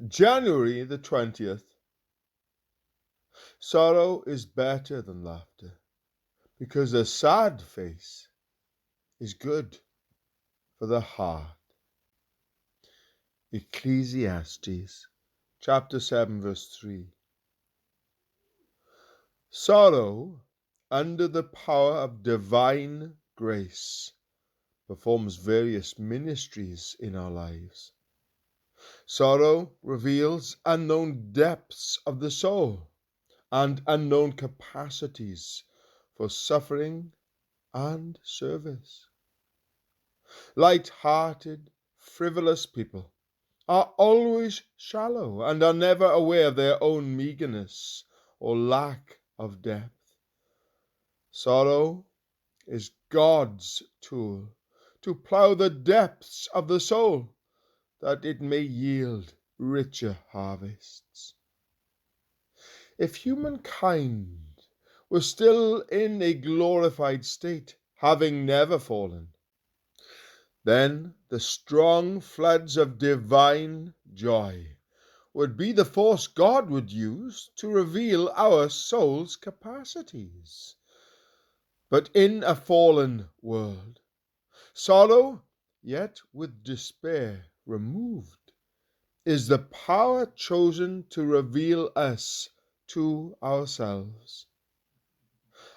January the 20th. Sorrow is better than laughter, because a sad face is good for the heart. Ecclesiastes chapter 7 verse 3. Sorrow, under the power of divine grace, performs various ministries in our lives. Sorrow reveals unknown depths of the soul and unknown capacities for suffering and service. Light-hearted, frivolous people are always shallow and are never aware of their own meagerness or lack of depth. Sorrow is God's tool to plough the depths of the soul, that it may yield richer harvests. If humankind were still in a glorified state, having never fallen, then the strong floods of divine joy would be the force God would use to reveal our soul's capacities. But in a fallen world, sorrow, yet with despair removed, is the power chosen to reveal us to ourselves.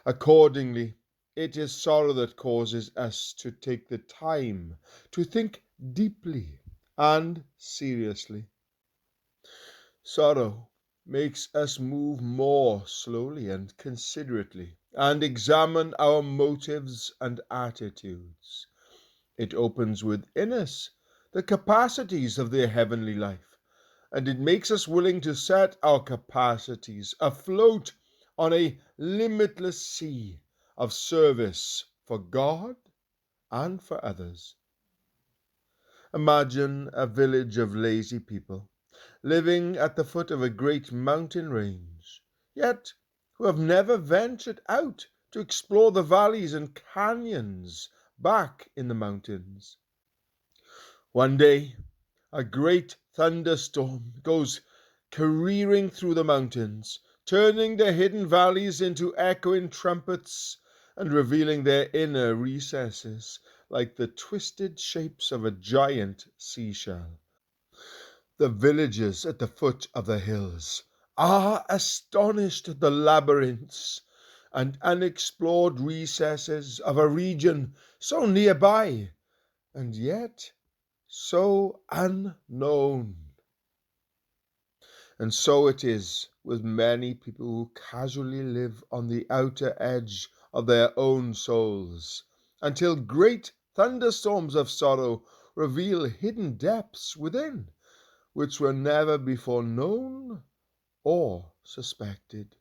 Accordingly, it is sorrow that causes us to take the time to think deeply and seriously. Sorrow makes us move more slowly and considerately and examine our motives and attitudes. It opens within us the capacities of the heavenly life, and it makes us willing to set our capacities afloat on a limitless sea of service for God and for others. Imagine a village of lazy people living at the foot of a great mountain range, yet who have never ventured out to explore the valleys and canyons back in the mountains. One day, a great thunderstorm goes careering through the mountains, turning the hidden valleys into echoing trumpets and revealing their inner recesses like the twisted shapes of a giant seashell. The villagers at the foot of the hills are astonished at the labyrinths and unexplored recesses of a region so nearby and yet so unknown. And so it is with many people who casually live on the outer edge of their own souls, until great thunderstorms of sorrow reveal hidden depths within, which were never before known or suspected.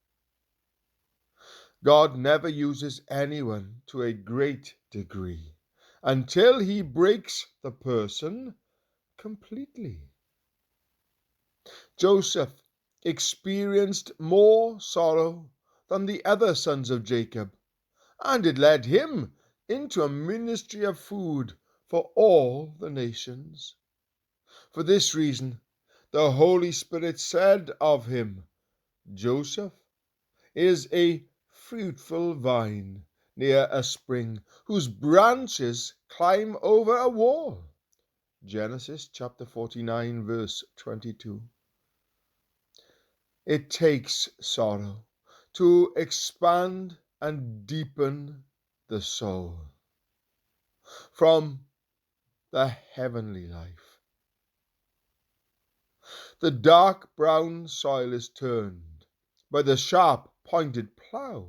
God never uses anyone to a great degree until he breaks the person completely. Joseph experienced more sorrow than the other sons of Jacob, and it led him into a ministry of food for all the nations. For this reason, the Holy Spirit said of him, Joseph is a fruitful vine near a spring, whose branches climb over a wall. Genesis chapter 49, verse 22. It takes sorrow to expand and deepen the soul from the heavenly life. The dark brown soil is turned by the sharp pointed plough,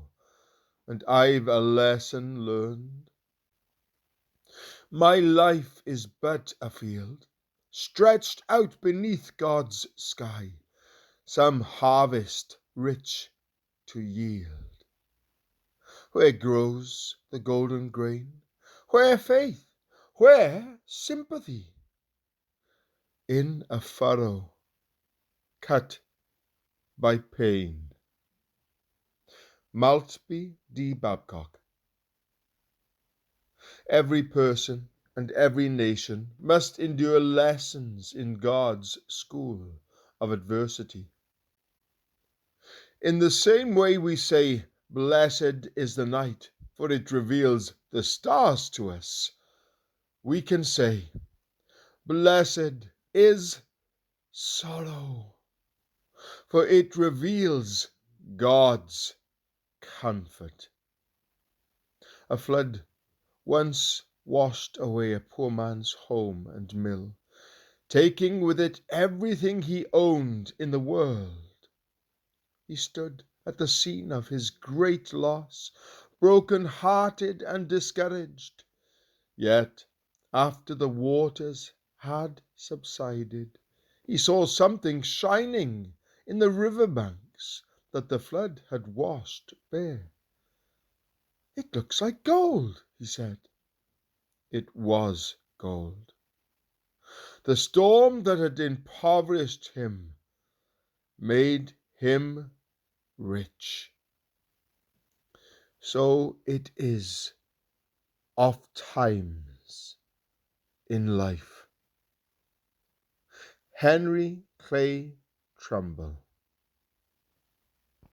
and I've a lesson learned. My life is but a field, stretched out beneath God's sky, some harvest rich to yield. Where grows the golden grain? Where faith? Where sympathy? In a furrow cut by pain. Maltby D. Babcock. Every person and every nation must endure lessons in God's school of adversity. In the same way we say, "Blessed is the night, for it reveals the stars to us," we can say, "Blessed is sorrow, for it reveals God's comfort." A flood once washed away a poor man's home and mill, taking with it everything he owned in the world. He stood at the scene of his great loss, broken-hearted and discouraged. Yet, after the waters had subsided, he saw something shining in the river banks that the flood had washed bare. "It looks like gold," he said. It was gold. The storm that had impoverished him made him rich. So it is oft times in life. Henry Clay Trumbull.